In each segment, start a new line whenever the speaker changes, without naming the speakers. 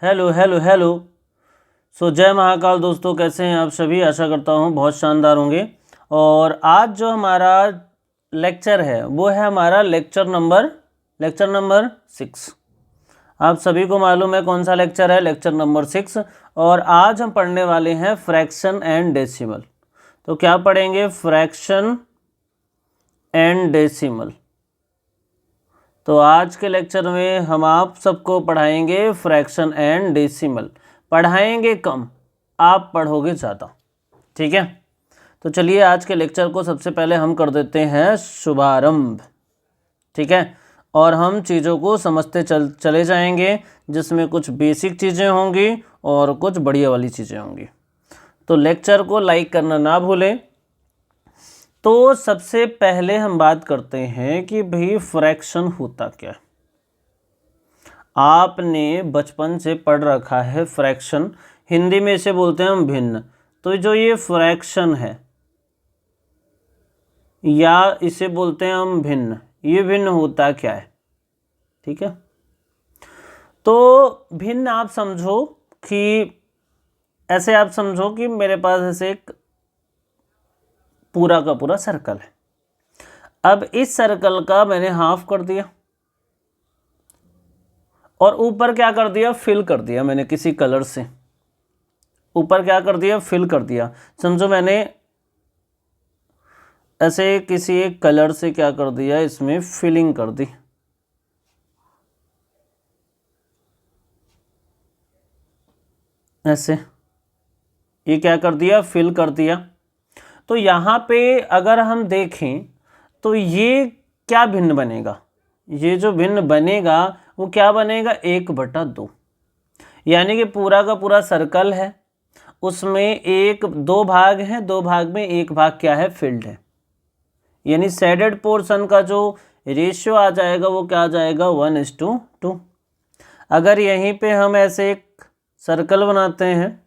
Hello hello hello. जय महाकाल दोस्तों, कैसे हैं आप सभी। आशा करता हूँ बहुत शानदार होंगे। और आज जो हमारा लेक्चर है वो है हमारा लेक्चर नंबर 6। आप सभी को मालूम है कौन सा लेक्चर है, लेक्चर नंबर 6। और आज हम पढ़ने वाले हैं फ्रैक्शन एंड डेसिमल। तो क्या पढ़ेंगे? Fraction and decimal. तो आज के लेक्चर में हम आप सबको पढ़ाएंगे फ्रैक्शन एंड डेसिमल। पढ़ाएंगे कम, आप पढ़ोगे ज़्यादा, ठीक है। तो चलिए आज के लेक्चर को सबसे पहले हम कर देते हैं शुभारंभ, ठीक है। और हम चीज़ों को समझते चले जाएंगे, जिसमें कुछ बेसिक चीज़ें होंगी और कुछ बढ़िया वाली चीज़ें होंगी। तो लेक्चर को लाइक करना ना भूलें। तो सबसे पहले हम बात करते हैं कि भाई फ्रैक्शन होता क्या है। आपने बचपन से पढ़ रखा है फ्रैक्शन, हिंदी में इसे बोलते हैं हम भिन्न। तो जो ये फ्रैक्शन है या इसे बोलते हैं हम भिन्न, ये भिन्न होता क्या है, ठीक है। तो भिन्न आप समझो कि ऐसे आप समझो कि मेरे पास ऐसे एक पूरा का पूरा सर्कल है। अब इस सर्कल का मैंने हाफ कर दिया और ऊपर क्या कर दिया, फिल कर दिया मैंने किसी कलर से। ऊपर क्या कर दिया, फिल कर दिया। समझो मैंने ऐसे किसी एक कलर से क्या कर दिया, इसमें फिलिंग कर दी। ऐसे ये क्या कर दिया, फिल कर दिया। तो यहाँ पे अगर हम देखें तो ये क्या भिन्न बनेगा, ये जो भिन्न बनेगा वो क्या बनेगा, 1/2। यानी कि पूरा का पूरा सर्कल है, उसमें दो भाग हैं, दो भाग में एक भाग क्या है, फिल्ड है। यानी शेडेड पोर्शन का जो रेशियो आ जाएगा वो क्या आ जाएगा, 1:2। अगर यहीं पे हम ऐसे एक सर्कल बनाते हैं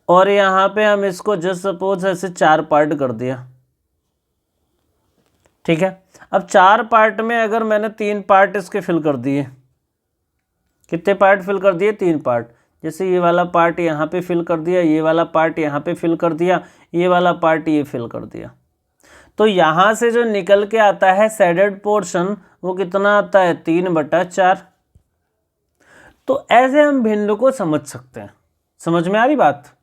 और यहाँ पे हम इसको जस्ट सपोज ऐसे 4 पार्ट कर दिया, ठीक है। अब 4 पार्ट में अगर मैंने 3 पार्ट इसके फिल कर दिए, कितने पार्ट फिल कर दिए, 3 पार्ट। जैसे ये वाला पार्ट यहाँ पे फिल कर दिया, ये वाला पार्ट यहाँ पे फिल कर दिया, ये वाला पार्ट ये फिल कर दिया। तो यहाँ से जो निकल के आता है शेडेड पोर्शन वो कितना आता है, 3/4। तो ऐसे हम भिन्न को समझ सकते हैं। समझ में आ रही बात।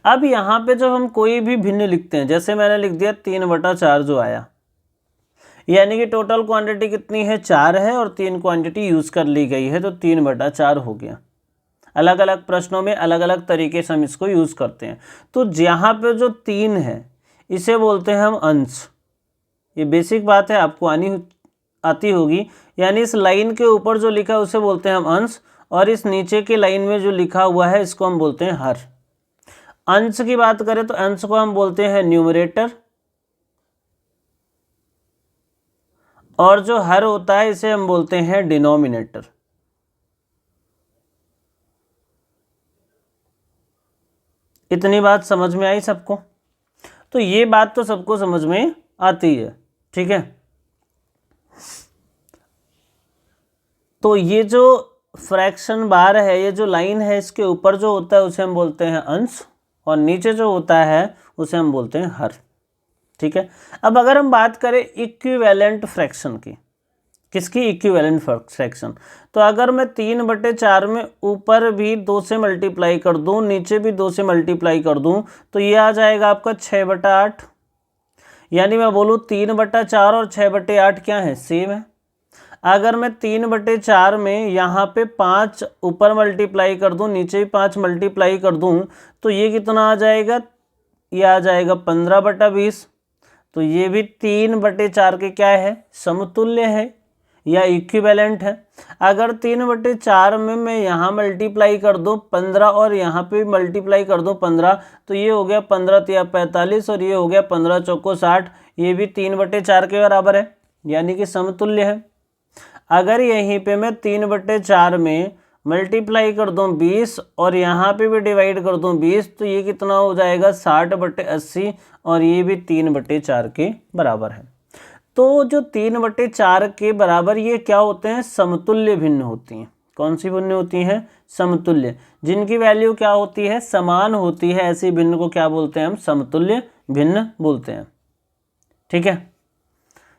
अब यहाँ पे जब हम कोई भी भिन्न लिखते हैं, जैसे मैंने लिख दिया 3/4 जो आया, यानी कि टोटल क्वांटिटी कितनी है, 4 है और 3 क्वांटिटी यूज़ कर ली गई है, तो 3/4 हो गया। अलग अलग प्रश्नों में अलग अलग तरीके से हम इसको यूज़ करते हैं। तो यहाँ पे जो 3 है इसे बोलते हैं हम अंश। ये बेसिक बात है, आपको आती होगी। यानी इस लाइन के ऊपर जो लिखा है उसे बोलते हैं हम अंश, और इस नीचे के लाइन में जो लिखा हुआ है इसको हम बोलते हैं हर। अंश की बात करें तो अंश को हम बोलते हैं न्यूमरेटर, और जो हर होता है इसे हम बोलते हैं डिनोमिनेटर। इतनी बात समझ में आई सबको? तो ये बात तो सबको समझ में आती है, ठीक है। तो ये जो फ्रैक्शन बार है, ये जो लाइन है, इसके ऊपर जो होता है उसे हम बोलते हैं अंश, और नीचे जो होता है उसे हम बोलते हैं हर, ठीक है। अब अगर हम बात करें इक्विवेलेंट फ्रैक्शन की, किसकी, इक्विवेलेंट फ्रैक्शन, तो अगर मैं 3/4 में ऊपर भी 2 से मल्टीप्लाई कर दूं, नीचे भी 2 से मल्टीप्लाई कर दूं, तो ये आ जाएगा आपका 6/8। यानी मैं बोलूँ 3/4 और 6/8 क्या है, सेम है। अगर मैं 3/4 में यहाँ पे 5 ऊपर मल्टीप्लाई कर दूं, नीचे भी 5 मल्टीप्लाई कर दूं, तो ये कितना आ जाएगा, ये आ जाएगा 15/20। तो ये भी 3/4 के क्या है, समतुल्य है या इक्विवेलेंट है। अगर 3/4 में मैं यहाँ मल्टीप्लाई कर दूँ 15 और यहाँ पे मल्टीप्लाई कर दूँ 15, तो ये हो गया 15 × 45 और ये हो गया 15 × 60। ये भी 3/4 के बराबर है, यानी कि समतुल्य है। अगर यहीं पे मैं 3/4 में मल्टीप्लाई कर दूँ 20 और यहाँ पे भी डिवाइड कर दूँ 20, तो ये कितना हो जाएगा 60/80, और ये भी 3/4 के बराबर है। तो जो 3/4 के बराबर ये क्या होते हैं, समतुल्य भिन्न होती हैं। कौन सी भिन्न होती हैं, समतुल्य, जिनकी वैल्यू क्या होती है, समान होती है, ऐसी भिन्न को क्या बोलते हैं हम, समतुल्य भिन्न बोलते हैं। ठीक है,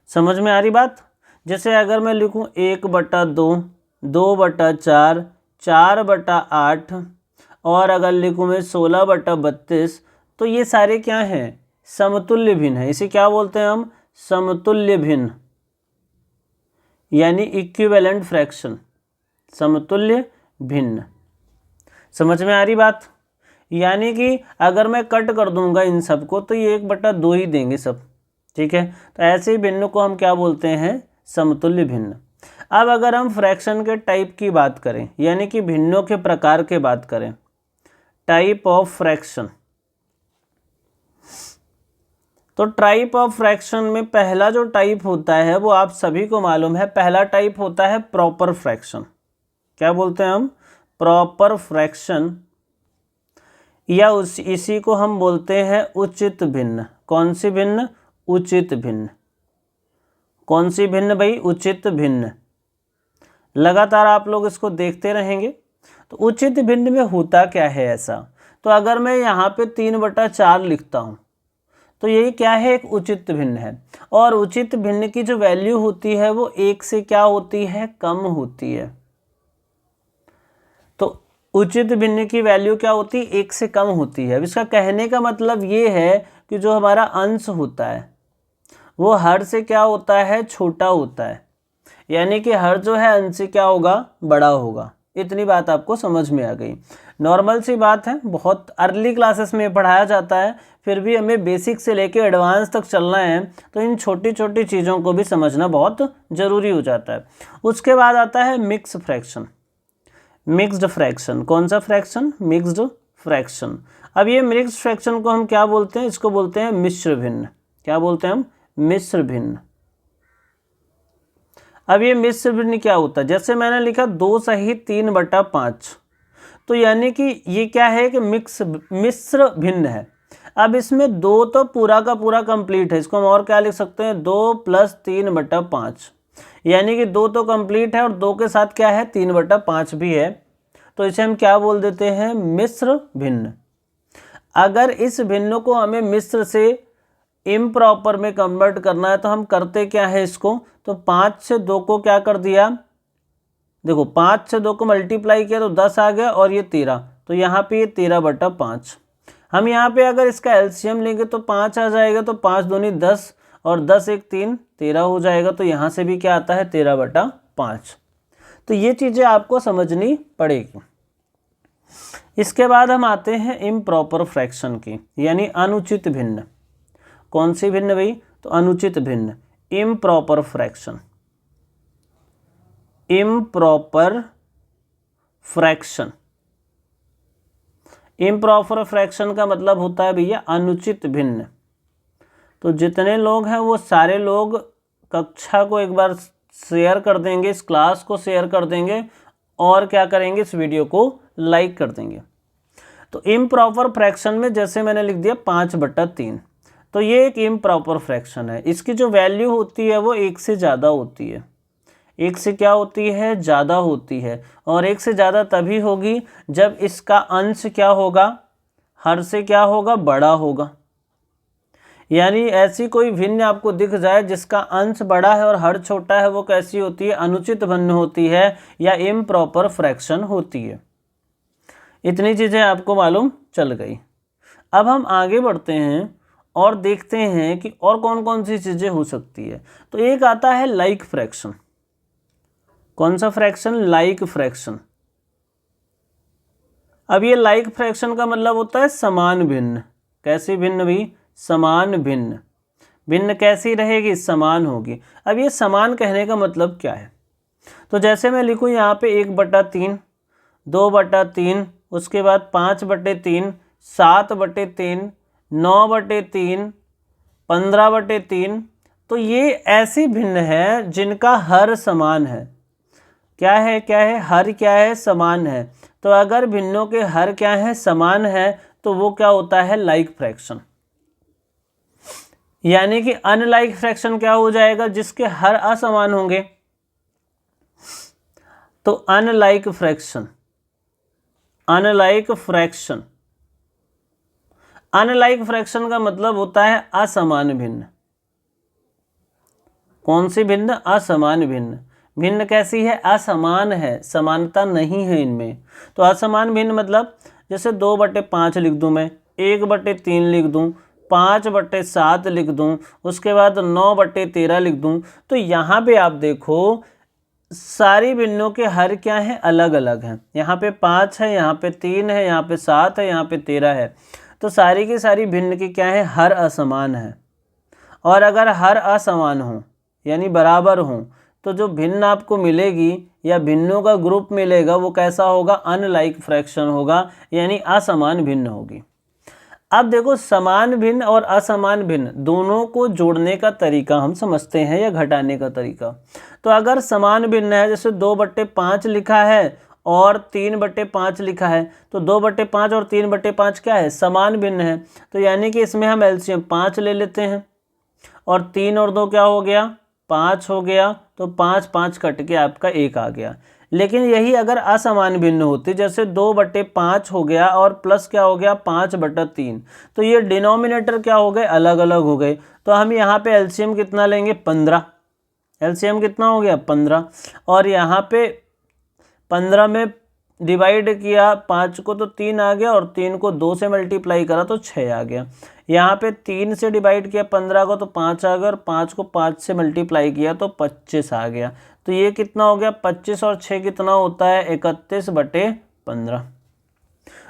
समझ में आ रही बात। जैसे अगर मैं लिखूं 1/2, 2/4, 4/8 और अगर लिखूं मैं 16/32, तो ये सारे क्या हैं, समतुल्य भिन्न है। इसे क्या बोलते हैं हम, समतुल्य भिन्न, यानी इक्विवेलेंट फ्रैक्शन, समतुल्य भिन्न। समझ में आ रही बात। यानी कि अगर मैं कट कर दूंगा इन सबको तो ये 1/2 ही देंगे सब। ठीक है, तो ऐसे ही भिन्न को हम क्या बोलते हैं, समतुल्य भिन्न। अब अगर हम फ्रैक्शन के टाइप की बात करें, यानी कि भिन्नों के प्रकार के बात करें, टाइप ऑफ फ्रैक्शन, तो टाइप ऑफ फ्रैक्शन में पहला जो टाइप होता है वो आप सभी को मालूम है, पहला टाइप होता है प्रॉपर फ्रैक्शन। क्या बोलते हैं हम, प्रॉपर फ्रैक्शन, या इसी को हम बोलते हैं उचित भिन्न। कौन सी भिन्न, उचित भिन्न। कौन सी भिन्न भाई, उचित भिन्न। लगातार आप लोग इसको देखते रहेंगे। तो उचित भिन्न में होता क्या है ऐसा, तो अगर मैं यहाँ पे 3/4 लिखता हूँ तो यही क्या है, एक उचित भिन्न है। और उचित भिन्न की जो वैल्यू होती है वो 1 से क्या होती है, कम होती है। तो उचित भिन्न की वैल्यू क्या होती है, 1 से कम होती है। अब इसका कहने का मतलब ये है कि जो हमारा अंश होता है वो हर से क्या होता है, छोटा होता है। यानी कि हर जो है अंश से क्या होगा, बड़ा होगा। इतनी बात आपको समझ में आ गई। नॉर्मल सी बात है, बहुत अर्ली क्लासेस में पढ़ाया जाता है, फिर भी हमें बेसिक से लेके एडवांस तक चलना है तो इन छोटी छोटी चीज़ों को भी समझना बहुत ज़रूरी हो जाता है। उसके बाद आता है मिक्स फ्रैक्शन। मिक्स्ड फ्रैक्शन, कौन सा फ्रैक्शन, मिक्स्ड फ्रैक्शन। अब ये मिक्स्ड फ्रैक्शन को हम क्या बोलते हैं, इसको बोलते हैं मिश्र भिन्न। क्या बोलते हैं हम, मिश्र भिन्न। अब ये मिश्र भिन्न क्या होता है, जैसे मैंने लिखा 2 सही 3/5, तो यानी कि ये क्या है कि मिश्र भिन्न है। अब इसमें 2 तो पूरा का पूरा कंप्लीट है, इसको हम और क्या लिख सकते हैं, 2 + 3/5, यानी कि 2 तो कंप्लीट है और 2 के साथ क्या है, 3/5 भी है। तो इसे हम क्या बोल देते हैं, मिश्र भिन्न। अगर इस भिन्न को हमें मिश्र से इम्प्रॉपर में कन्वर्ट करना है तो हम करते क्या है इसको, तो 5 से 2 को क्या कर दिया, देखो 5 से 2 को मल्टीप्लाई किया तो 10 आ गया और ये 13, तो यहाँ पे ये 13/5। हम यहाँ पे अगर इसका एलसीएम लेंगे तो 5 आ जाएगा, तो 5 दूनी 10 और 10 1 3 13 हो जाएगा। तो यहाँ से भी क्या आता है, 13/5। तो ये चीज़ें आपको समझनी पड़ेगी। इसके बाद हम आते हैं इम्प्रॉपर फ्रैक्शन की, यानी अनुचित भिन्न। कौन सी भिन्न भाई, तो अनुचित भिन्न, improper fraction. Improper fraction, improper fraction का मतलब होता है भैया अनुचित भिन्न। तो जितने लोग हैं वो सारे लोग कक्षा को एक बार शेयर कर देंगे, इस क्लास को शेयर कर देंगे और क्या करेंगे, इस वीडियो को लाइक कर देंगे। तो इम्प्रॉपर फ्रैक्शन में जैसे मैंने लिख दिया 5/3, तो ये एक इम्प्रॉपर फ्रैक्शन है। इसकी जो वैल्यू होती है वो 1 से ज़्यादा होती है। 1 से क्या होती है, ज़्यादा होती है। और 1 से ज़्यादा तभी होगी जब इसका अंश क्या होगा, हर से क्या होगा, बड़ा होगा। यानी ऐसी कोई भिन्न आपको दिख जाए जिसका अंश बड़ा है और हर छोटा है, वो कैसी होती है, अनुचित भिन्न होती है या इम्प्रॉपर फ्रैक्शन होती है। इतनी चीज़ें आपको मालूम चल गई। अब हम आगे बढ़ते हैं और देखते हैं कि और कौन कौन सी चीज़ें हो सकती है। तो एक आता है लाइक फ्रैक्शन। कौन सा फ्रैक्शन, लाइक फ्रैक्शन। अब ये लाइक फ्रैक्शन का मतलब होता है समान भिन्न। कैसी भिन्न भी, समान भिन्न। भिन्न कैसी रहेगी, समान होगी। अब ये समान कहने का मतलब क्या है, तो जैसे मैं लिखूँ यहाँ पे 1/3, 2/3, उसके बाद 5/3, 7/3, 9/3, 15/3, तो ये ऐसी भिन्न है जिनका हर समान है। क्या है, क्या है, हर क्या है, समान है। तो अगर भिन्नों के हर क्या है, समान है, तो वो क्या होता है, लाइक फ्रैक्शन। यानी कि अनलाइक फ्रैक्शन क्या हो जाएगा, जिसके हर असमान होंगे। तो unlike fraction, unlike fraction, unlike fraction का मतलब होता है असमान भिन्न। कौन सी भिन्न? असमान भिन्न। भिन्न कैसी है? असमान है, समानता नहीं है इनमें। तो असमान भिन्न मतलब जैसे 2/5 लिख दूं मैं, 1/3 लिख दूं, 5/7 लिख दूं, उसके बाद 9/13 लिख दूं। तो यहाँ पे आप देखो सारी भिन्नों के हर क्या हैं? अलग अलग हैं। यहाँ पे 5 है, यहाँ पे 3 है, यहाँ पे 7 है, यहाँ पे 13 है। तो सारी की सारी भिन्न की क्या है? हर असमान है। और अगर हर असमान हो यानी बराबर हो, तो जो भिन्न आपको मिलेगी या भिन्नों का ग्रुप मिलेगा वो कैसा होगा? अनलाइक फ्रैक्शन होगा, यानी असमान भिन्न होगी। अब देखो समान भिन्न और असमान भिन्न दोनों को जोड़ने का तरीका हम समझते हैं या घटाने का तरीका। तो अगर समान भिन्न है, जैसे 2/5 लिखा है और 3/5 लिखा है, तो 2/5 और 3/5 क्या है? समान भिन्न है। तो यानी कि इसमें हम एलसीएम 5 ले लेते हैं, और 3 और 2 क्या हो गया? 5 हो गया। तो 5 5 कट के आपका 1 आ गया। लेकिन यही अगर असमान भिन्न होती, जैसे 2/5 हो गया और प्लस क्या हो गया? 5/3, तो ये डिनोमिनेटर क्या हो गए? अलग अलग हो गए। तो हम यहाँ पे एलसीएम कितना लेंगे? 15। एलसीएम कितना हो गया? 15। और यहाँ पे 15 में डिवाइड किया 5 को तो 3 आ गया, और 3 को 2 से मल्टीप्लाई करा तो 6 आ गया। यहाँ पे 3 से डिवाइड किया 15 को तो 5 आ गया, और 5 को 5 से मल्टीप्लाई किया तो 25 आ गया। तो ये कितना हो गया? 25 और 6 कितना होता है? 31/15।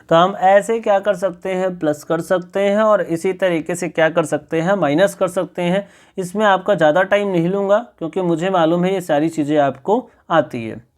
तो हम ऐसे क्या कर सकते हैं? प्लस कर सकते हैं, और इसी तरीके से क्या कर सकते हैं? माइनस कर सकते हैं। इसमें आपका ज़्यादा टाइम नहीं लूँगा, क्योंकि मुझे मालूम है ये सारी चीज़ें आपको आती है।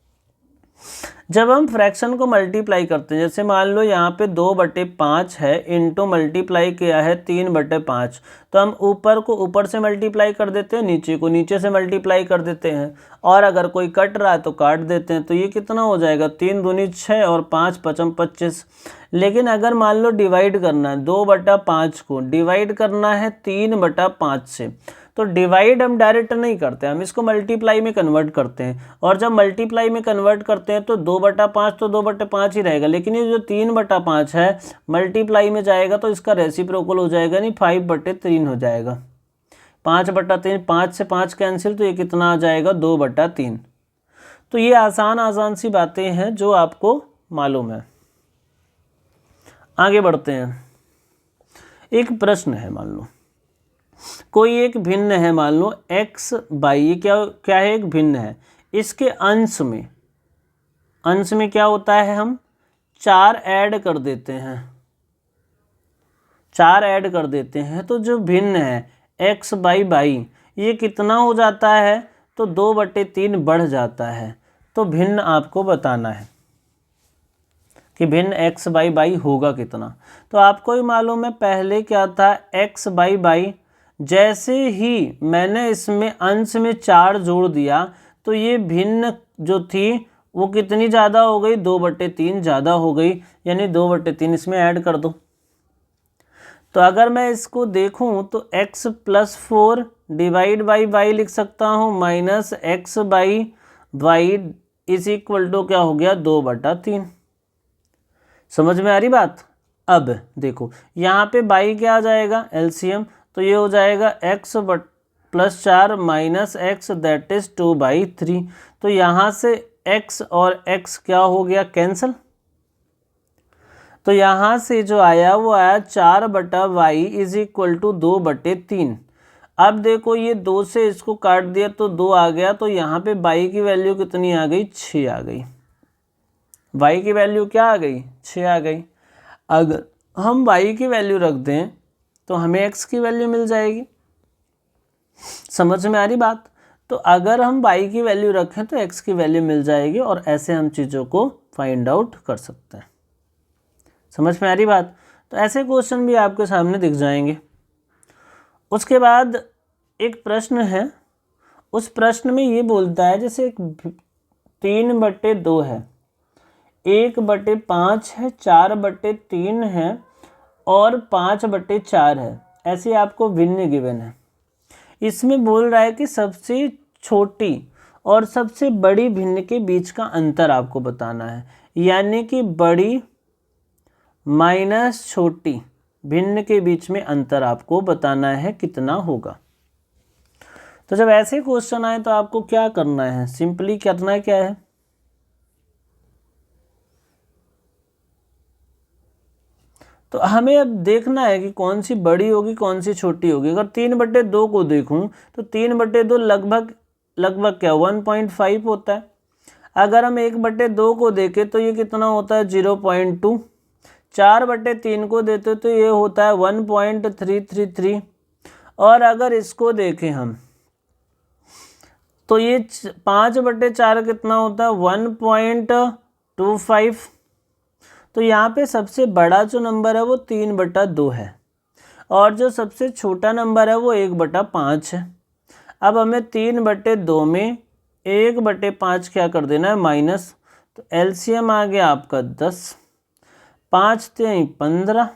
जब हम फ्रैक्शन को मल्टीप्लाई करते हैं, जैसे मान लो यहाँ पे 2/5 है, इंटू मल्टीप्लाई किया है 3/5, तो हम ऊपर को ऊपर से मल्टीप्लाई कर देते हैं, नीचे को नीचे से मल्टीप्लाई कर देते हैं, और अगर कोई कट रहा है तो काट देते हैं। तो ये कितना हो जाएगा? 3 दूनी 6 और 5 पचम 25। लेकिन अगर मान लो डिवाइड करना है, 2/5 को डिवाइड करना है 3/5 से, तो डिवाइड हम डायरेक्ट नहीं करते, हम इसको मल्टीप्लाई में कन्वर्ट करते हैं। और जब मल्टीप्लाई में कन्वर्ट करते हैं तो 2/5 तो 2/5 ही रहेगा, लेकिन ये जो 3/5 है मल्टीप्लाई में जाएगा तो इसका रेसिप्रोकल हो जाएगा, नहीं 5/3 हो जाएगा। 5/3, 5 से 5 कैंसिल, तो ये कितना आ जाएगा? 2/3। तो ये आसान सी बातें हैं जो आपको मालूम है। आगे बढ़ते हैं। एक प्रश्न है, मान लो कोई एक भिन्न है, मान लो x/, ये क्या है? एक भिन्न है। इसके अंश में क्या होता है? हम 4 ऐड कर देते हैं, 4 ऐड कर देते हैं, तो जो भिन्न है x/y ये कितना हो जाता है? तो 2/3 बढ़ जाता है। तो भिन्न आपको बताना है कि भिन्न x/y होगा कितना। तो आपको ही मालूम है पहले क्या था? x/y, जैसे ही मैंने इसमें अंश में 4 जोड़ दिया तो ये भिन्न जो थी वो कितनी ज़्यादा हो गई? 2/3 ज़्यादा हो गई, यानी 2/3 इसमें ऐड कर दो। तो अगर मैं इसको देखूं तो x + 4 डिवाइड बाई y लिख सकता हूं, minus x/y is equal to क्या हो गया? 2/3। समझ में आ रही बात? अब देखो यहाँ पे y क्या आ जाएगा? एलसीएम, तो ये हो जाएगा x + 4 minus x, that is 2/3। तो यहाँ से x और x क्या हो गया? कैंसिल। तो यहाँ से जो आया वो आया 4/y इज इक्वल टू 2/3। अब देखो ये 2 से इसको काट दिया तो 2 आ गया, तो यहाँ पे y की वैल्यू कितनी आ गई? 6 आ गई। y की वैल्यू क्या आ गई? 6 आ गई। अगर हम y की वैल्यू रख दें तो हमें x की वैल्यू मिल जाएगी। समझ में आ रही बात? तो अगर हम y की वैल्यू रखें तो x की वैल्यू मिल जाएगी, और ऐसे हम चीज़ों को फाइंड आउट कर सकते हैं। समझ में आ रही बात? तो ऐसे क्वेश्चन भी आपके सामने दिख जाएंगे। उसके बाद एक प्रश्न है, उस प्रश्न में ये बोलता है जैसे 3/2 है, 1/5 है, 4/3 है और 5/4 है, ऐसे आपको भिन्न गिवन है। इसमें बोल रहा है कि सबसे छोटी और सबसे बड़ी भिन्न के बीच का अंतर आपको बताना है, यानी कि बड़ी माइनस छोटी भिन्न के बीच में अंतर आपको बताना है कितना होगा। तो जब ऐसे क्वेश्चन आए तो आपको क्या करना है, सिंपली करना क्या है, तो हमें अब देखना है कि कौन सी बड़ी होगी कौन सी छोटी होगी। अगर 3/2 को देखूं तो 3/2 लगभग क्या 1.5 होता है। अगर हम 1/2 को देखें तो ये कितना होता है 0.2। 4/3 को देते तो ये होता है 1.333। और अगर इसको देखें हम तो ये 5/4 कितना होता है 1.25। तो यहाँ पे सबसे बड़ा जो नंबर है वो 3/2 है और जो सबसे छोटा नंबर है वो 1/5 है। अब हमें 3/2 में 1/5 क्या कर देना है माइनस, तो एलसीएम आ गया आपका 10, 5 3 15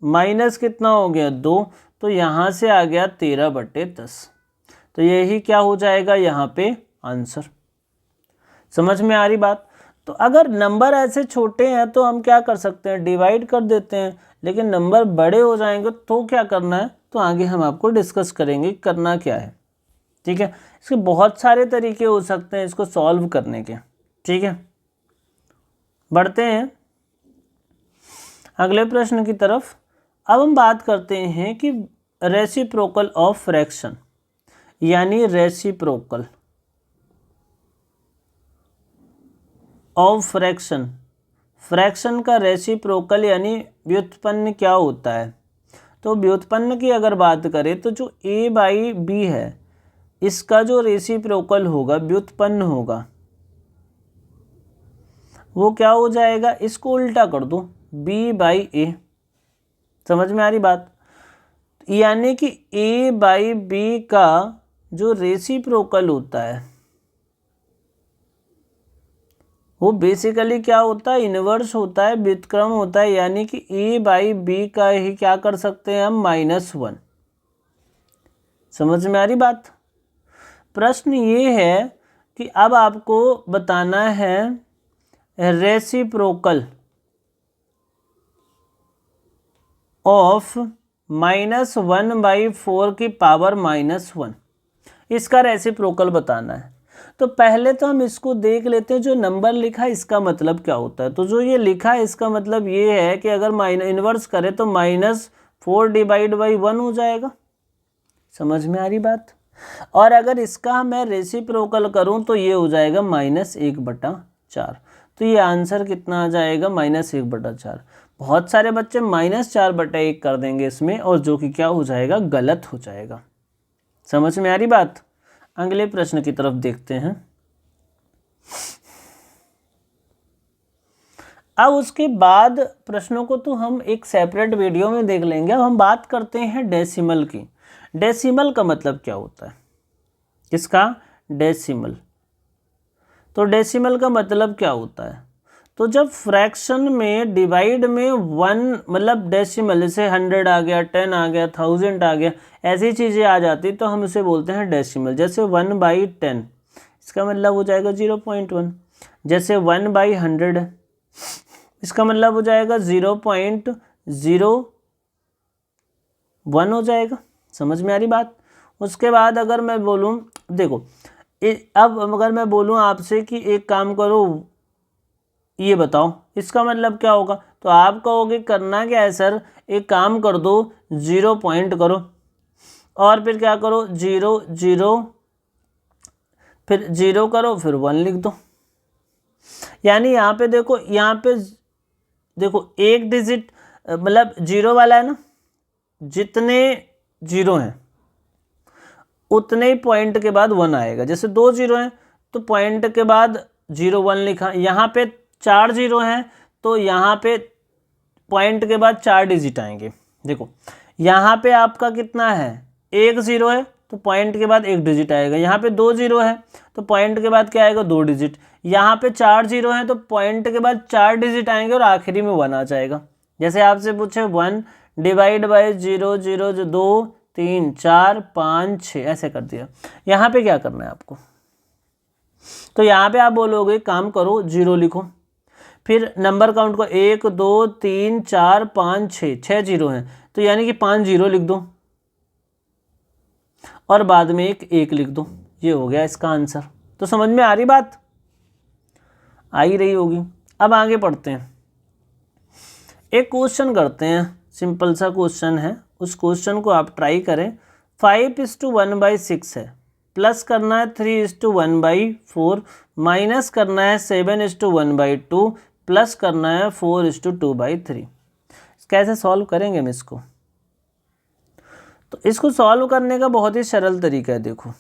माइनस कितना हो गया 2, तो यहाँ से आ गया 13/10। तो यही क्या हो जाएगा यहाँ पे आंसर। समझ में आ रही बात। तो अगर नंबर ऐसे छोटे हैं तो हम क्या कर सकते हैं, डिवाइड कर देते हैं, लेकिन नंबर बड़े हो जाएंगे तो क्या करना है, तो आगे हम आपको डिस्कस करेंगे करना क्या है। ठीक है, इसके बहुत सारे तरीके हो सकते हैं इसको सॉल्व करने के। ठीक है, बढ़ते हैं अगले प्रश्न की तरफ। अब हम बात करते हैं कि रेसिप्रोकल ऑफ फ्रैक्शन, यानी रेसिप्रोकल ऑफ फ्रैक्शन। फ्रैक्शन का रेसिप्रोकल यानी व्युत्पन्न क्या होता है। तो व्युत्पन्न की अगर बात करें तो जो a/b है इसका जो रेसिप्रोकल होगा, व्युत्पन्न होगा, वो क्या हो जाएगा, इसको उल्टा कर दो b/a। समझ में आ रही बात। यानी कि a/b का जो रेसिप्रोकल होता है वो बेसिकली क्या होता है, इनवर्स होता है, व्युत्क्रम होता है। यानी कि a/b का ही क्या कर सकते हैं हम -1। समझ में आ रही बात। प्रश्न ये है कि अब आपको बताना है रेसिप्रोकल ऑफ -1/4 की पावर -1, इसका रेसिप्रोकल बताना है। तो पहले तो हम इसको देख लेते हैं, जो नंबर लिखा है इसका मतलब क्या होता है। तो जो ये लिखा है इसका मतलब ये है कि अगर इनवर्स करें तो -4/1 हो जाएगा। समझ में आ रही बात। और अगर इसका मैं रेसिप्रोकल करूं तो ये हो जाएगा -1/4। तो ये आंसर कितना आ जाएगा -1/4। बहुत सारे बच्चे -4/1 कर देंगे इसमें, और जो कि क्या हो जाएगा, गलत हो जाएगा। समझ में आ रही बात। अगले प्रश्न की तरफ देखते हैं। अब उसके बाद प्रश्नों को तो हम एक सेपरेट वीडियो में देख लेंगे। अब हम बात करते हैं डेसिमल की। डेसिमल का मतलब क्या होता है, किसका, डेसिमल। तो डेसिमल का मतलब क्या होता है, तो जब फ्रैक्शन में डिवाइड में 1 मतलब डेसिमल, जैसे 100 आ गया, 10 आ गया, 1000 आ गया, ऐसी चीज़ें आ जाती तो हम उसे बोलते हैं डेसिमल। जैसे 1/10 इसका मतलब हो जाएगा 0.1। जैसे 1/100 है इसका मतलब हो जाएगा 0.01 हो जाएगा। समझ में आ रही बात। उसके बाद अगर मैं बोलूँ, देखो अब अगर मैं बोलूँ आपसे कि एक काम करो, ये बताओ इसका मतलब क्या होगा, तो आप कहोगे करना क्या है सर, एक काम कर दो 0 पॉइंट करो और फिर क्या करो 0 0 फिर 0 करो फिर 1 लिख दो। यानी यहाँ पे देखो, यहाँ पे देखो एक डिजिट मतलब 0 वाला है ना, जितने 0 हैं उतने ही पॉइंट के बाद 1 आएगा। जैसे 2 0 हैं तो पॉइंट के बाद 0 1 लिखा। यहाँ पे 4 0 हैं तो यहाँ पे पॉइंट के बाद 4 डिजिट आएंगे। देखो यहाँ पे आपका कितना है, 1 0 है तो पॉइंट के बाद 1 डिजिट आएगा। यहाँ पे 2 0 है तो पॉइंट के बाद क्या आएगा, 2 डिजिट। यहाँ पे 4 0 है तो पॉइंट के बाद 4 डिजिट आएंगे और आखिरी में 1 आ जाएगा। जैसे आपसे पूछे 1 डिवाइड बाई 0 0 2 3 4 5 6 ऐसे कर दिया। यहाँ पे क्या करना है आपको, तो यहाँ पे आप बोलोगे काम करो 0 लिखो, फिर नंबर काउंट को 1 2 3 4 5 6 जीरो हैं, तो यानी कि 5 0 लिख दो और बाद में एक 1 लिख दो। ये हो गया इसका आंसर। तो समझ में आ रही बात, आ ही रही होगी। अब आगे पढ़ते हैं, एक क्वेश्चन करते हैं, सिंपल सा क्वेश्चन है, उस क्वेश्चन को आप ट्राई करें। 5:1/6 है, प्लस करना है 3:1/4, माइनस करना है 7:1/2, प्लस करना है 4:2/3। कैसे सॉल्व करेंगे हम इसको, तो इसको सॉल्व करने का बहुत ही सरल तरीका है। देखो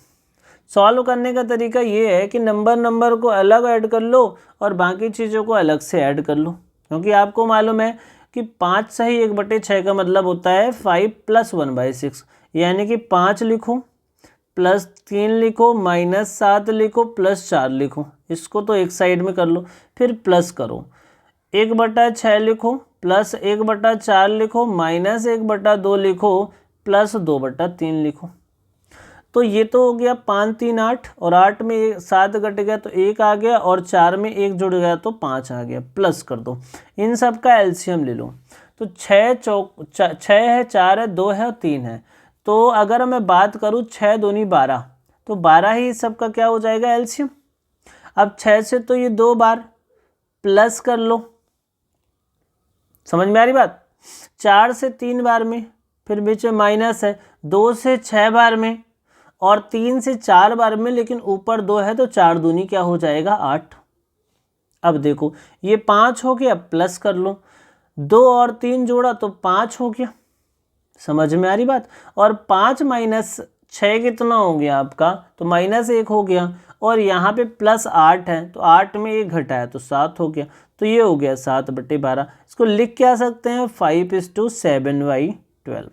सॉल्व करने का तरीका ये है कि नंबर को अलग ऐड कर लो और बाकी चीज़ों को अलग से ऐड कर लो, क्योंकि आपको मालूम है कि 5 सही 1/6 का मतलब होता है 5 + 1/6, यानी कि 5 लिखो प्लस 3 लिखो माइनस 7 लिखो प्लस 4 लिखो। इसको तो एक साइड में कर लो, फिर प्लस करो 1/6 लिखो प्लस 1/4 लिखो माइनस 1/2 लिखो प्लस 2/3 लिखो। तो ये तो हो गया 5 3 8, और 8 में 7 घट गया तो 1 आ गया, और 4 में 1 जुड़ गया तो 5 आ गया। प्लस कर दो, इन सब का एलसीएम ले लो। तो 6 है 4 है 2 है और 3 है। तो अगर मैं बात करूँ 6 दूनी 12, तो 12 ही सब का क्या हो जाएगा एलसीएम। अब 6 से तो ये 2 बार प्लस कर लो, समझ में आ रही बात। 4 से 3 बार में, फिर बीच में माइनस है, 2 से 6 बार में और 3 से 4 बार में, लेकिन ऊपर 2 है तो 4 दूनी क्या हो जाएगा 8। अब देखो ये 5 हो गया, प्लस कर लो, 2 और 3 जोड़ा तो 5 हो गया, समझ में आ रही बात। और 5 माइनस 6 कितना हो गया आपका, तो -1 हो गया, और यहाँ पे प्लस 8 है तो 8 में 1 घटाया तो 7 हो गया। तो ये हो गया 7/12। इसको लिख क्या सकते हैं 5:7/12।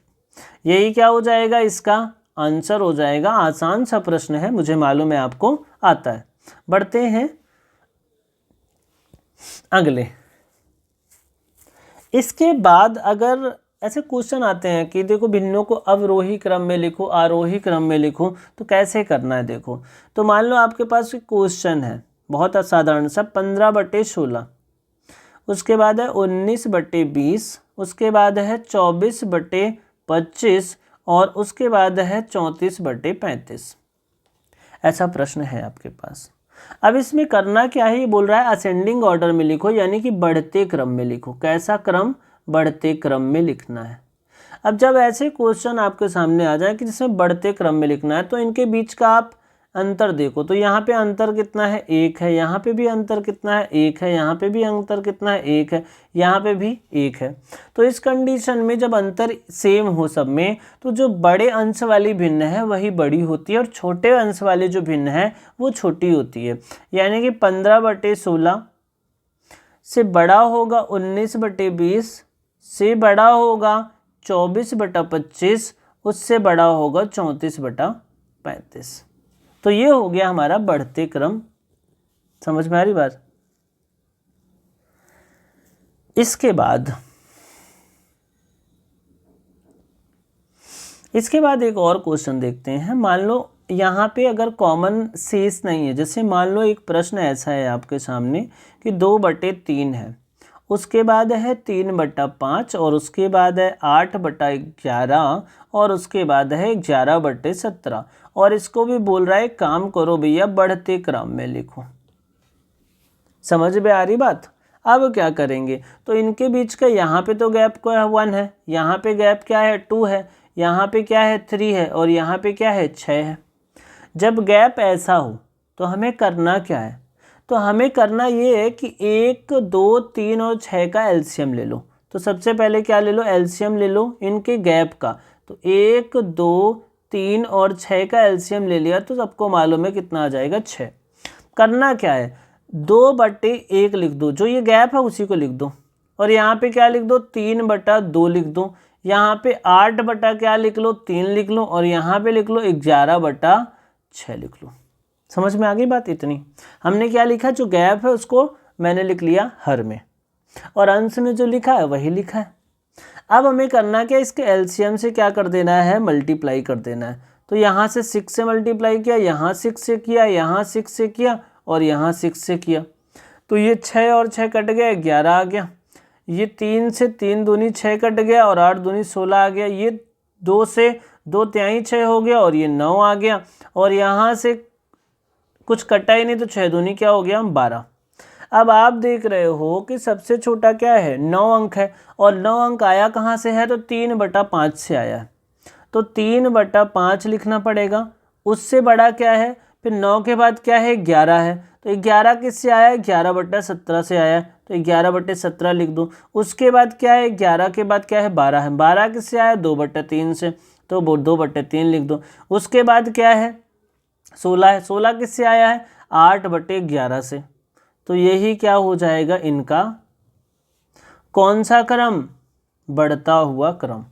यही क्या हो जाएगा, इसका आंसर हो जाएगा। आसान सा प्रश्न है, मुझे मालूम है आपको आता है। बढ़ते हैं अगले। इसके बाद अगर ऐसे क्वेश्चन आते हैं कि देखो भिन्नों को अवरोही क्रम में लिखो, आरोही क्रम में लिखो, तो कैसे करना है देखो। तो मान लो आपके पास एक क्वेश्चन है बहुत असाधारण सा, 15/16, उसके बाद है 19/20, उसके बाद है 24/25 और उसके बाद है 34/35। ऐसा प्रश्न है आपके पास। अब इसमें करना क्या है, ये बोल रहा है असेंडिंग ऑर्डर में लिखो, यानी कि बढ़ते क्रम में लिखो। कैसा क्रम, बढ़ते क्रम में लिखना है। अब जब ऐसे क्वेश्चन आपके सामने आ जाए कि जिसमें बढ़ते क्रम में लिखना है, तो इनके बीच का आप अंतर देखो। तो यहाँ पे अंतर कितना है 1 है, यहाँ पे भी अंतर कितना है 1 है, यहाँ पे भी अंतर कितना है 1 है, यहाँ पे भी 1 है। तो इस कंडीशन में जब अंतर सेम हो सब में, तो जो बड़े अंश वाली भिन्न है वही बड़ी होती है और छोटे अंश वाले जो भिन्न है वो छोटी होती है। यानी कि 15/16 से बड़ा होगा 19/20, से बड़ा होगा 24/25, उससे बड़ा होगा 34/35। तो ये हो गया हमारा बढ़ते क्रम। समझ में आ रही बात। इसके बाद एक और क्वेश्चन देखते हैं। मान लो यहाँ पे अगर कॉमन शेष नहीं है, जैसे मान लो एक प्रश्न ऐसा है आपके सामने कि 2/3 है, उसके बाद है 3/5 और उसके बाद है 8/11 और उसके बाद है 11/17, और इसको भी बोल रहा है काम करो भैया बढ़ते क्रम में लिखो। समझ में आ रही बात। अब क्या करेंगे, तो इनके बीच का यहाँ पे तो गैप क्या है 1 है, यहाँ पे गैप क्या है 2 है, यहाँ पे क्या है 3 है और यहाँ पे क्या है 6 है। जब गैप ऐसा हो तो हमें करना क्या है, तो हमें करना ये है कि 1 2 3 और 6 का एलसीएम ले लो। तो सबसे पहले क्या ले लो, एलसीएम ले लो इनके गैप का। तो 1 2 3 और 6 का एलसीएम ले लिया तो सबको मालूम है कितना आ जाएगा 6। करना क्या है, 2/1 लिख दो, जो ये गैप है उसी को लिख दो, और यहाँ पे क्या लिख दो 3/2 लिख दो, यहाँ पे 8 बटा क्या लिख लो 3 लिख लो, और यहाँ पे लिख लो 11/6 लिख लो। समझ में आ गई बात। इतनी हमने क्या लिखा, जो गैप है उसको मैंने लिख लिया हर में, और अंश में जो लिखा है वही लिखा है। अब हमें करना क्या, इसके एलसीएम से क्या कर देना है, मल्टीप्लाई कर देना है। तो यहाँ से 6 से मल्टीप्लाई किया, यहाँ 6 से किया, यहाँ 6 से किया और यहाँ 6 से किया। तो ये 6 और 6 कट गया, 11 आ गया। ये 3 से 3 दूनी 6 कट गया और 8 दूनी 16 आ गया। ये 2 से 2 तिहाई 6 हो गया और ये 9 आ गया। और यहाँ से कुछ कटा ही नहीं, तो 6 दूनी क्या हो गया, 12। अब आप देख रहे हो कि सबसे छोटा क्या है, 9 अंक है। और 9 अंक आया कहाँ से है, तो 3/5 से आया है। तो 3/5 लिखना पड़ेगा। उससे बड़ा क्या है, फिर 9 के बाद क्या है, 11 है। तो 11 किससे आया है, 11/17 से आया है। तो 11/17 लिख दो। उसके बाद क्या है, 11 के बाद क्या है, 12 है। 12 किससे आया, 2/3 से। तो 2/3 लिख दो। उसके बाद क्या है, 16 है। 16 किससे आया है, 8/11 से। तो यही क्या हो जाएगा इनका कौन सा क्रम, बढ़ता हुआ क्रम।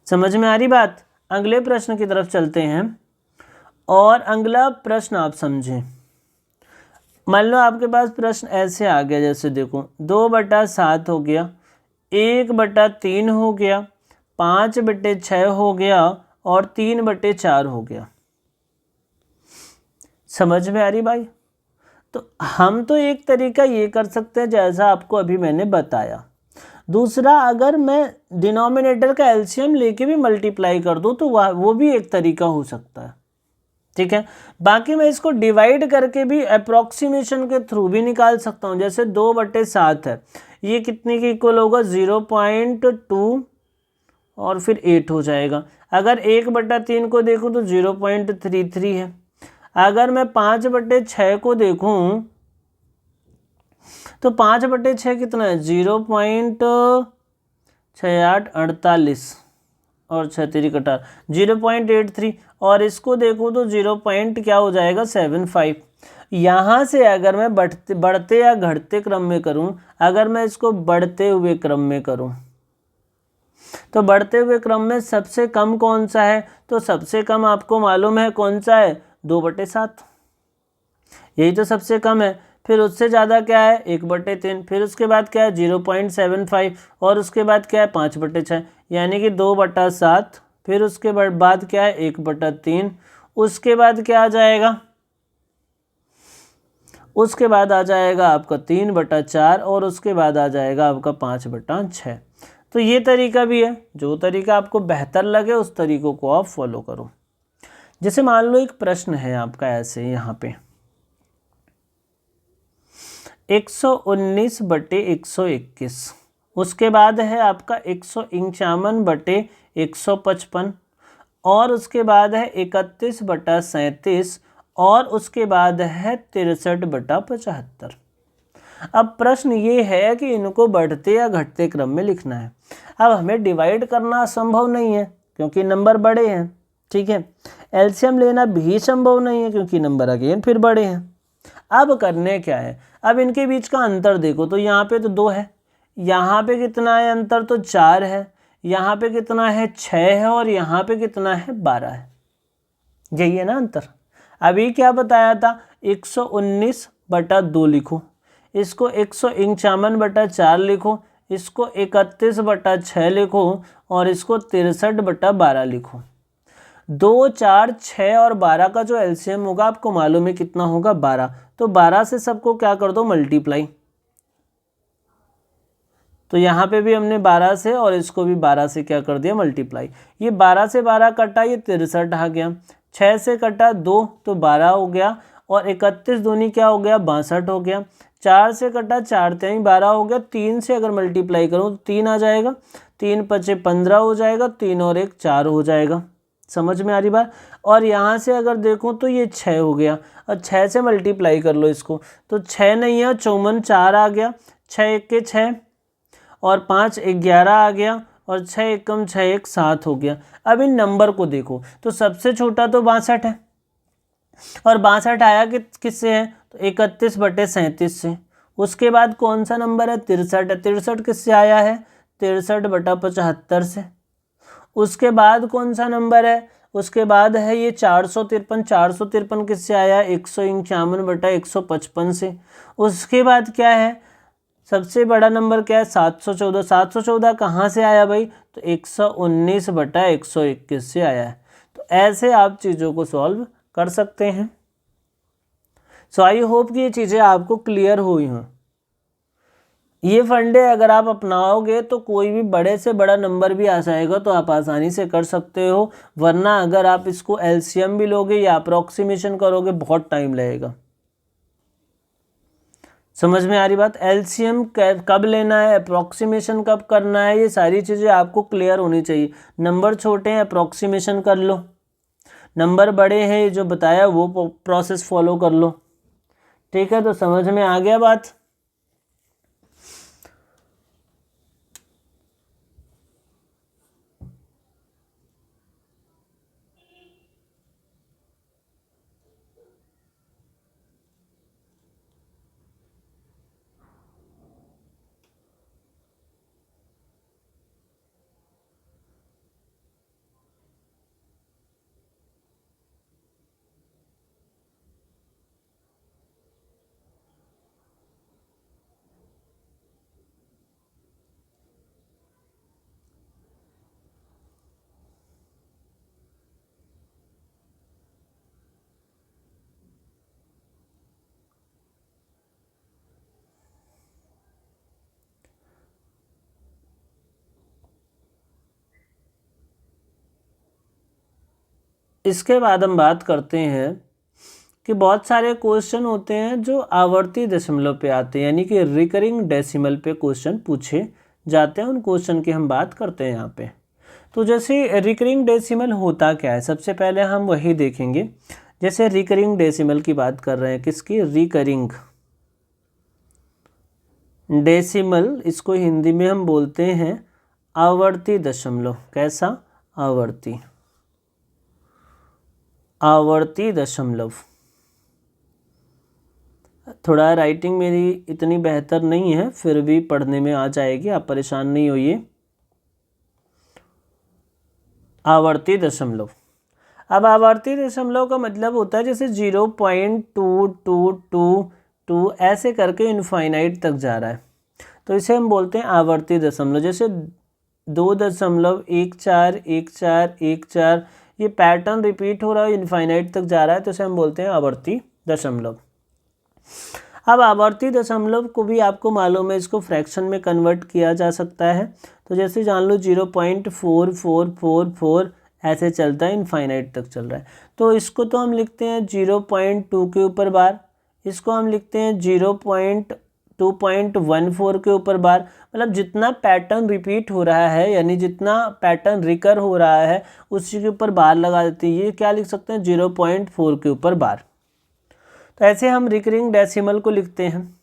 समझ में आ रही बात। अगले प्रश्न की तरफ चलते हैं। और अगला प्रश्न आप समझें। मान लो आपके पास प्रश्न ऐसे आ गया, जैसे देखो 2/7 हो गया, 1/3 हो गया, 5/6 हो गया और 3/4 हो गया। समझ में आ रही भाई। तो हम तो एक तरीका ये कर सकते हैं जैसा आपको अभी मैंने बताया। दूसरा, अगर मैं डिनोमिनेटर का एलसीएम लेके भी मल्टीप्लाई कर दूं तो वो भी एक तरीका हो सकता है। ठीक है। बाकी मैं इसको डिवाइड करके भी अप्रॉक्सीमेशन के थ्रू भी निकाल सकता हूं। जैसे 2/7 है, ये कितने के इक्वल होगा, 0.2 और फिर 8 हो जाएगा। अगर 1/3 को देखूं तो 0.33 है। अगर मैं 5/6 को देखूं तो 5/6 कितना है, 0.6848 और 6×3 0.83। और इसको देखूं तो 0. क्या हो जाएगा, 75। यहाँ से अगर मैं बढ़ते या घटते क्रम में करूं, अगर मैं इसको बढ़ते हुए क्रम में करूं तो बढ़ते हुए क्रम में सबसे कम कौन सा है, तो सबसे कम आपको मालूम है कौन सा है, 2/7। यही तो सबसे कम है। फिर उससे ज़्यादा क्या है, 1/3। फिर उसके बाद क्या है, 0.75 और उसके बाद क्या है, 5/6, यानी कि 2/7। फिर उसके बाद क्या है, 1/3। उसके बाद क्या आ जाएगा, उसके बाद आ जाएगा आपका 3/4 और उसके बाद आ जाएगा आपका 5/6। तो ये तरीका भी है। जो तरीका आपको बेहतर लगे उस तरीकों को आप फॉलो करो। जैसे मान लो एक प्रश्न है आपका ऐसे यहाँ पे 119/121, उसके बाद है आपका 151/155 और उसके बाद है 31/37 और उसके बाद है 63/75। अब प्रश्न ये है कि इनको बढ़ते या घटते क्रम में लिखना है। अब हमें डिवाइड करना संभव नहीं है क्योंकि नंबर बड़े हैं। ठीक है। एलसीएम लेना भी संभव नहीं है क्योंकि नंबर अगेन फिर बड़े हैं। अब करने क्या है, अब इनके बीच का अंतर देखो तो यहाँ पे तो 2 है, यहाँ पे कितना है अंतर, तो 4 है, यहाँ पे कितना है 6 है और यहाँ पे कितना है 12 है। यही है ना अंतर। अभी क्या बताया था, 119/2 लिखो, इसको 151/4 लिखो, इसको 31/6 लिखो और इसको 63/12 लिखो। 2, 4, 6 और 12 का जो एलसीएम होगा आपको मालूम है कितना होगा, 12। तो 12 से सबको क्या कर दो, मल्टीप्लाई। तो यहाँ पे भी हमने 12 से और इसको भी 12 से क्या कर दिया, मल्टीप्लाई। ये 12 से 12 कटा, ये 63 आ गया। 6 से कटा 2 तो 12 हो गया और 31 दूनी क्या हो गया, 62 हो गया। 4 से कटा 4 3 12 हो गया। 3 से अगर मल्टीप्लाई करूँ तो 3 आ जाएगा, 3 5 15 हो जाएगा, 3 और 1 4 हो जाएगा। समझ में आ रही बात। और यहाँ से अगर देखूँ तो ये 6 हो गया और 6 से मल्टीप्लाई कर लो इसको, तो 6 नहीं है 54, 4 आ गया, 6 1 के 6 और 5 11 आ गया और 6 1 कम 6 1 7 हो गया। अब इन नंबर को देखो तो सबसे छोटा तो 62 है और 62 आया किससे है, तो 31/37 से। उसके बाद कौन सा नंबर है, 63 है। 63 किससे आया है, 63/75 से। उसके बाद कौन सा नंबर है, उसके बाद है ये 453। 453 किससे आया, 151/155 से। उसके बाद क्या है, सबसे बड़ा नंबर क्या है 714। 714 कहाँ से आया भाई, तो 119/121 से आया है। तो ऐसे आप चीज़ों को सॉल्व कर सकते हैं। सो आई होप कि ये चीज़ें आपको क्लियर हुई हों। ये फंडे अगर आप अपनाओगे तो कोई भी बड़े से बड़ा नंबर भी आ जाएगा तो आप आसानी से कर सकते हो, वरना अगर आप इसको एलसीएम भी लोगे या अप्रॉक्सीमेशन करोगे बहुत टाइम लगेगा। समझ में आ रही बात? एलसीएम कब लेना है, अप्रॉक्सीमेशन कब करना है, ये सारी चीज़ें आपको क्लियर होनी चाहिए। नंबर छोटे हैं अप्रॉक्सीमेशन कर लो, नंबर बड़े हैं ये जो बताया वो प्रोसेस फॉलो कर लो। ठीक है, तो समझ में आ गया बात? इसके बाद हम बात करते हैं कि बहुत सारे क्वेश्चन होते हैं जो आवर्ती दशमलव पे आते हैं, यानी कि रिकरिंग डेसिमल पे क्वेश्चन पूछे जाते हैं। उन क्वेश्चन की हम बात करते हैं यहाँ पे। तो जैसे रिकरिंग डेसिमल होता क्या है, सबसे पहले हम वही देखेंगे। जैसे रिकरिंग डेसिमल की बात कर रहे हैं, किसकी, रिकरिंग डेसिमल, इसको हिंदी में हम बोलते हैं आवर्ती दशमलव। कैसा, आवर्ती दशमलव। थोड़ा राइटिंग मेरी इतनी बेहतर नहीं है, फिर भी पढ़ने में आ जाएगी, आप परेशान नहीं होइए। आवर्ती दशमलव। अब आवर्ती दशमलव का मतलब होता है जैसे 0.2222 ऐसे करके इनफाइनाइट तक जा रहा है, तो इसे हम बोलते हैं आवर्ती दशमलव। जैसे 2.141414, ये पैटर्न रिपीट हो रहा है, इनफाइनाइट तक जा रहा है, तो इसे हम बोलते हैं आवर्ती दशमलव। अब आवर्ती दशमलव को भी आपको मालूम है, इसको फ्रैक्शन में कन्वर्ट किया जा सकता है। तो जैसे जान लो 0.4444 ऐसे चलता है, इनफाइनाइट तक चल रहा है। तो इसको तो हम लिखते हैं 0.2 के ऊपर बार, इसको हम लिखते हैं 0.214 के ऊपर बार। मतलब जितना पैटर्न रिपीट हो रहा है, यानी जितना पैटर्न रिकर हो रहा है उसी के ऊपर बार लगा देते हैं। ये क्या लिख सकते हैं, 0.4 के ऊपर बार। तो ऐसे हम रिकरिंग डेसिमल को लिखते हैं।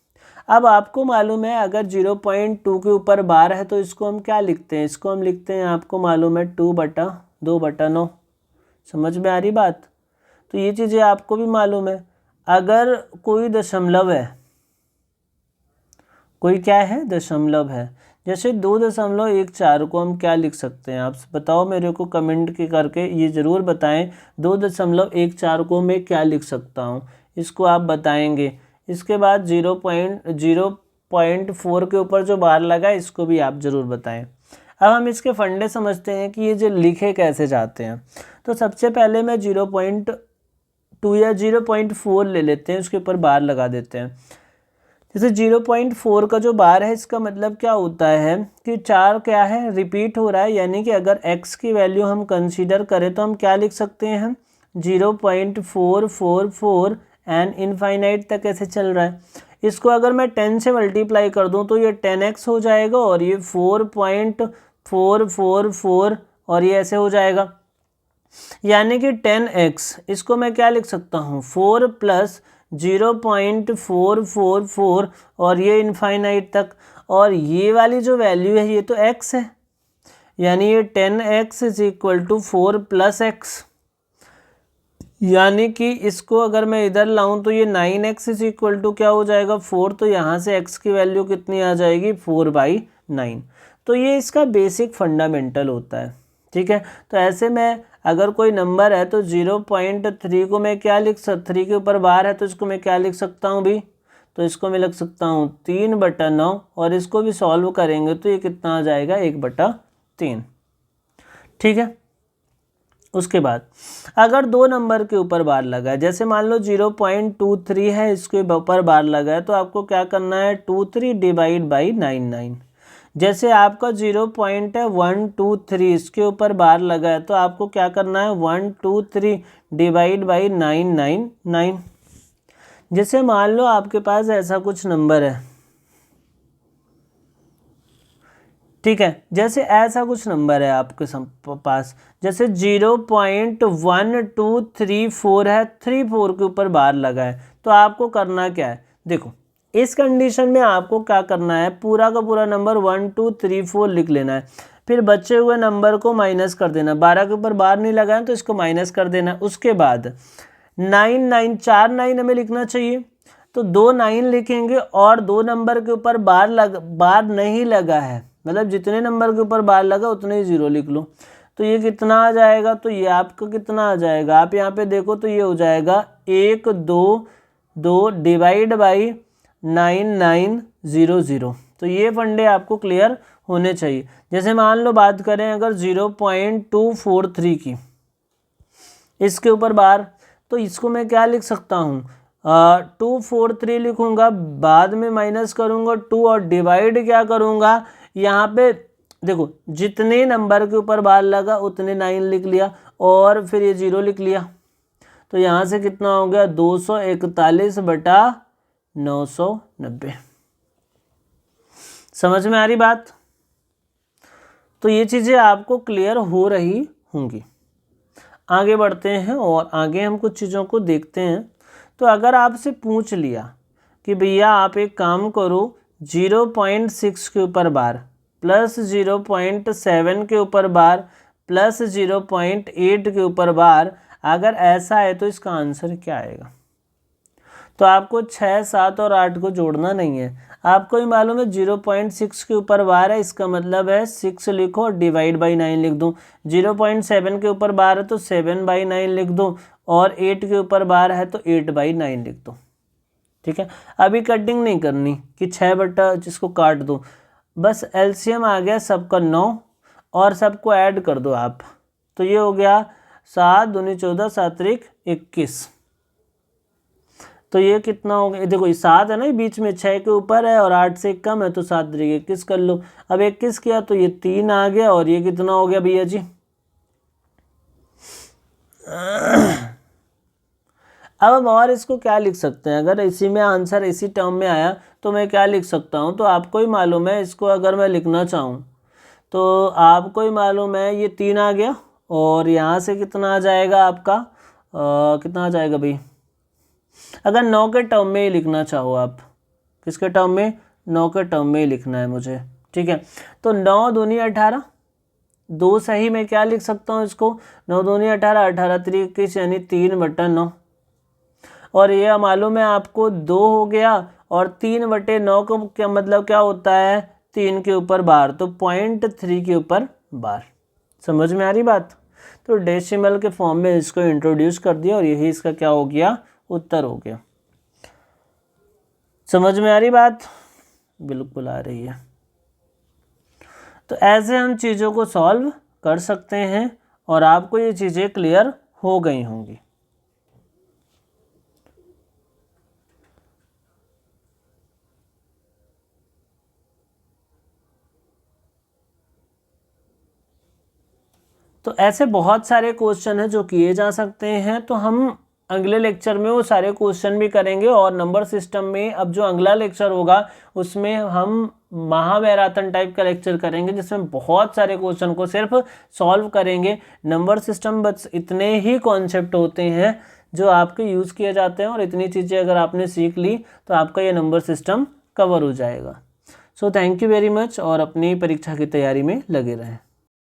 अब आपको मालूम है अगर 0.2 के ऊपर बार है तो इसको हम क्या लिखते हैं, इसको हम लिखते हैं, आपको मालूम है 2/2/9। समझ में आ रही बात? तो ये चीज़ें आपको भी मालूम है। अगर कोई दशमलव है, कोई क्या है, दशमलव है, जैसे 2.14 को हम क्या लिख सकते हैं, आप बताओ मेरे को कमेंट के करके ये ज़रूर बताएं। 2.14 को मैं क्या लिख सकता हूँ, इसको आप बताएंगे। इसके बाद 0.4 के ऊपर जो बार लगा इसको भी आप ज़रूर बताएं। अब हम इसके फंडे समझते हैं कि ये जो लिखे कैसे जाते हैं। तो सबसे पहले मैं 0.2 या 0.4 ले लेते हैं, उसके ऊपर बार लगा देते हैं। जैसे 0.4 का जो बार है इसका मतलब क्या होता है कि 4 क्या है, रिपीट हो रहा है, यानी कि अगर x की वैल्यू हम कंसीडर करें तो हम क्या लिख सकते हैं, 0.444 एंड इनफाइनाइट तक ऐसे चल रहा है। इसको अगर मैं 10 से मल्टीप्लाई कर दूं तो ये 10x हो जाएगा और ये 4.444 और ये ऐसे हो जाएगा, यानी कि 10x। इसको मैं क्या लिख सकता हूँ, 4 + 0.444 और ये इनफाइनाइट तक, और ये वाली जो वैल्यू है ये तो x है, यानी ये 10x = 4 + x, यानी कि इसको अगर मैं इधर लाऊं तो ये 9x = क्या हो जाएगा, 4। तो यहाँ से x की वैल्यू कितनी आ जाएगी, 4/9। तो ये इसका बेसिक फंडामेंटल होता है। ठीक है, तो ऐसे में अगर कोई नंबर है तो 0.3 को मैं क्या लिख सकता, 3 के ऊपर बार है तो इसको मैं क्या लिख सकता हूँ भी, तो इसको मैं लिख सकता हूँ 3/9 और इसको भी सॉल्व करेंगे तो ये कितना आ जाएगा 1/3। ठीक है। उसके बाद अगर दो नंबर के ऊपर बार लगा है, जैसे मान लो 0.23 है, इसके ऊपर बार लगा है तो आपको क्या करना है 23 डिवाइड बाई 99। जैसे आपका 0.123 इसके ऊपर बार लगा है तो आपको क्या करना है 123 डिवाइड बाई 999। जैसे मान लो आपके पास ऐसा कुछ नंबर है, ठीक है, जैसे ऐसा कुछ नंबर है आपके पास, जैसे 0.1234 है, 34 के ऊपर बार लगा है तो आपको करना क्या है, देखो इस कंडीशन में आपको क्या करना है पूरा का पूरा नंबर 1234 लिख लेना है, फिर बचे हुए नंबर को माइनस कर देना, 12 के ऊपर बार नहीं लगा है तो इसको माइनस कर देना। उसके बाद 4 9 हमें लिखना चाहिए तो 2 9 लिखेंगे और दो नंबर के ऊपर बार नहीं लगा है, मतलब जितने नंबर के ऊपर बार लगा उतने ही 0 लिख लो। तो ये कितना आ जाएगा, तो ये आपका कितना आ जाएगा, आप यहाँ पे देखो तो ये हो जाएगा 1 2 2 डिवाइड बाई 9900। तो ये फंडे आपको क्लियर होने चाहिए। जैसे मान लो बात करें अगर 0.243 की, इसके ऊपर बार, तो इसको मैं क्या लिख सकता हूँ 243 लिखूंगा, बाद में माइनस करूंगा 2 और डिवाइड क्या करूंगा, यहाँ पे देखो जितने नंबर के ऊपर बार लगा उतने 9 लिख लिया और फिर ये 0 लिख लिया, तो यहाँ से कितना हो गया 241/990। समझ में आ रही बात। तो ये चीज़ें आपको क्लियर हो रही होंगी। आगे बढ़ते हैं और आगे हम कुछ चीज़ों को देखते हैं। तो अगर आपसे पूछ लिया कि भैया आप एक काम करो 0.6 के ऊपर बार प्लस 0.7 के ऊपर बार प्लस 0.8 के ऊपर बार, अगर ऐसा है तो इसका आंसर क्या आएगा, तो आपको 6 7 और 8 को जोड़ना नहीं है, आपको ही मालूम है 0.6 के ऊपर बार है, इसका मतलब है 6 लिखो और डिवाइड बाई 9 लिख दो। 0.7 के ऊपर बार है तो 7/9 लिख दो और 8 के ऊपर बार है तो 8/9 लिख दो। ठीक है, अभी कटिंग नहीं करनी कि 6 जिसको काट दो, बस एलसीएम आ गया सबका 9 और सबको ऐड कर दो आप, तो ये हो गया 7 दूनी 14 7 त्रिक 21। तो ये कितना हो गया, देखो ये 7 है ना, बीच में 6 के ऊपर है और 8 से कम है तो 7 त्रिक 21 कर लो। अब 21 किया तो ये 3 आ गया और ये कितना हो गया भैया जी, अब हम और इसको क्या लिख सकते हैं, अगर इसी में आंसर इसी टर्म में आया तो मैं क्या लिख सकता हूँ, तो आपको ही मालूम है, इसको अगर मैं लिखना चाहूँ तो आपको ही मालूम है ये 3 आ गया और यहाँ से कितना आ जाएगा आपका कितना आ जाएगा भाई, अगर 9 के टर्म में ही लिखना चाहो आप, किसके टर्म में, 9 के टर्म में ही लिखना है मुझे। ठीक है, तो 9 दूनी 18, 2 सही मैं क्या लिख सकता हूँ इसको, 9 दूनी 18 18 त्रिक 21 यानी 3/9 और ये मालूम है आपको 2 हो गया और 3/9 को क्या मतलब क्या होता है 3 के ऊपर बार, तो 0.3 के ऊपर बार। समझ में आ रही बात। तो डेसिमल के फॉर्म में इसको इंट्रोड्यूस कर दिया और यही इसका क्या हो गया, उत्तर हो गया। समझ में आ रही बात, बिल्कुल आ रही है। तो ऐसे हम चीज़ों को सॉल्व कर सकते हैं और आपको ये चीज़ें क्लियर हो गई होंगी। तो ऐसे बहुत सारे क्वेश्चन हैं जो किए जा सकते हैं, तो हम अगले लेक्चर में वो सारे क्वेश्चन भी करेंगे और नंबर सिस्टम में अब जो अगला लेक्चर होगा उसमें हम महामैराथन टाइप का लेक्चर करेंगे जिसमें बहुत सारे क्वेश्चन को सिर्फ सॉल्व करेंगे। नंबर सिस्टम बस इतने ही कॉन्सेप्ट होते हैं जो आपके यूज़ किए जाते हैं और इतनी चीज़ें अगर आपने सीख ली तो आपका ये नंबर सिस्टम कवर हो जाएगा। So thank you very much और अपनी परीक्षा की तैयारी में लगे रहें।